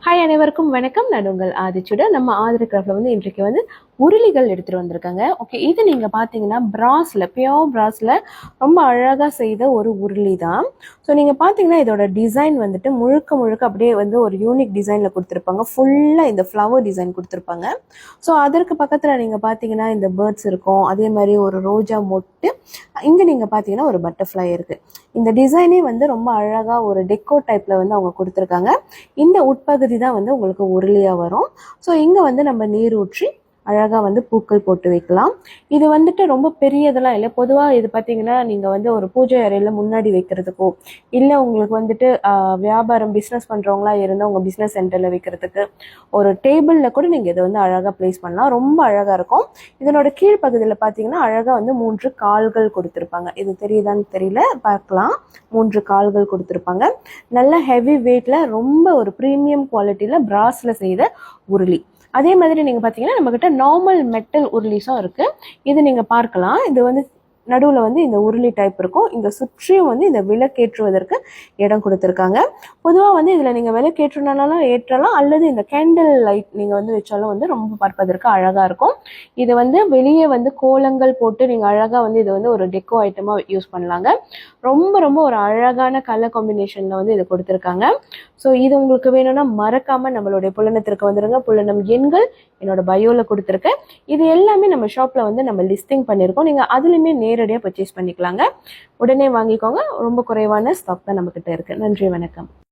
Hi அனைவருக்கும் வணக்கம். நான் உங்கள் ஆதிச்சுடன். நம்ம ஆதிரி கிராஃப்ட்ல வந்து இன்றைக்கு வந்து உருளிகள் எடுத்துட்டு வந்திருக்காங்க. ஓகே, இது நீங்க பாத்தீங்கன்னா பியோர் பிராஸ்ல ரொம்ப அழகா செய்த ஒரு உருளி தான். ஸோ நீங்க பாத்தீங்கன்னா இதோட டிசைன் வந்துட்டு முழுக்க முழுக்க அப்படியே வந்து ஒரு யூனிக் டிசைன்ல கொடுத்துருப்பாங்க. ஃபுல்லா இந்த ஃப்ளவர் டிசைன் கொடுத்துருப்பாங்க. ஸோ அதற்கு பக்கத்துல நீங்க பாத்தீங்கன்னா இந்த பேர்ட்ஸ் இருக்கும், அதே மாதிரி ஒரு ரோஜா மொட்டு, இங்க நீங்க பாத்தீங்கன்னா ஒரு பட்டர்ஃப்ளை இருக்கு. இந்த டிசைனே வந்து ரொம்ப அழகா ஒரு டெக்கோ டைப்ல வந்து அவங்க கொடுத்துருக்காங்க. இந்த உட்பகுதி தான் வந்து உங்களுக்கு உருளியா வரும். ஸோ இங்க வந்து நம்ம நீர் ஊற்றி அழகா வந்து பூக்கள் போட்டு வைக்கலாம். இது வந்துட்டு ரொம்ப பெரியதெல்லாம் இல்லை. பொதுவாக இது பார்த்தீங்கன்னா நீங்க வந்து ஒரு பூஜை அறையில முன்னாடி வைக்கிறதுக்கோ, இல்லை உங்களுக்கு வந்துட்டு வியாபாரம் பிஸ்னஸ் பண்றவங்களா இருந்தால் உங்க பிஸ்னஸ் சென்டர்ல வைக்கிறதுக்கு, ஒரு டேபிள்ல கூட நீங்க இதை வந்து அழகா பிளேஸ் பண்ணலாம். ரொம்ப அழகா இருக்கும். இதனோட கீழ்ப்பகுதியில் பார்த்தீங்கன்னா அழகா வந்து 3 கால்கள் கொடுத்துருப்பாங்க. இது தெரியுதான்னு தெரியல, பார்க்கலாம். 3 கால்கள் கொடுத்துருப்பாங்க. நல்ல ஹெவி வெயிட்ல ரொம்ப ஒரு ப்ரீமியம் குவாலிட்டியில பிராஸ்ல செய்த உருளி. அதே மாதிரி நீங்க பாத்தீங்கன்னா நம்ம கிட்ட நார்மல் மெட்டல் உருளிஸும் இருக்கு. இது நீங்க பார்க்கலாம். இது வந்து நடுவில் வந்து இந்த உருளி டைப் இருக்கும். இங்க சுற்றியும் வந்து இந்த விளக்கேற்றுவதற்கு இடம் கொடுத்துருக்காங்க. பொதுவாக வந்து இதுல நீங்க விளக்கேற்றனாலும் ஏற்றலாம், அல்லது இந்த கேண்டில் லைட் நீங்க வந்து வச்சாலும் வந்து ரொம்ப பார்ப்பதற்கு அழகா இருக்கும். இது வந்து வெளியே வந்து கோலங்கள் போட்டு நீங்க அழகா வந்து இது வந்து ஒரு டெக்கோ ஐட்டமா யூஸ் பண்ணலாங்க. ரொம்ப ரொம்ப ஒரு அழகான கலர் காம்பினேஷன்ல வந்து இது கொடுத்துருக்காங்க. ஸோ இது உங்களுக்கு வேணும்னா மறக்காம நம்மளுடைய புலனத்திற்கு வந்துருங்க. புலனம் எண்கள் என்னோட பயோல கொடுத்துருக்கேன். இது எல்லாமே நம்ம ஷாப்ல வந்து நம்ம லிஸ்டிங் பண்ணியிருக்கோம். நீங்க அதுலயுமே நேரடியாக பர்ச்சேஸ் பண்ணிக்கலாங்க. உடனே வாங்கிக்கோங்க. ரொம்ப குறைவான ஸ்டாக் தான் நம்ம கிட்ட இருக்கு. நன்றி, வணக்கம்.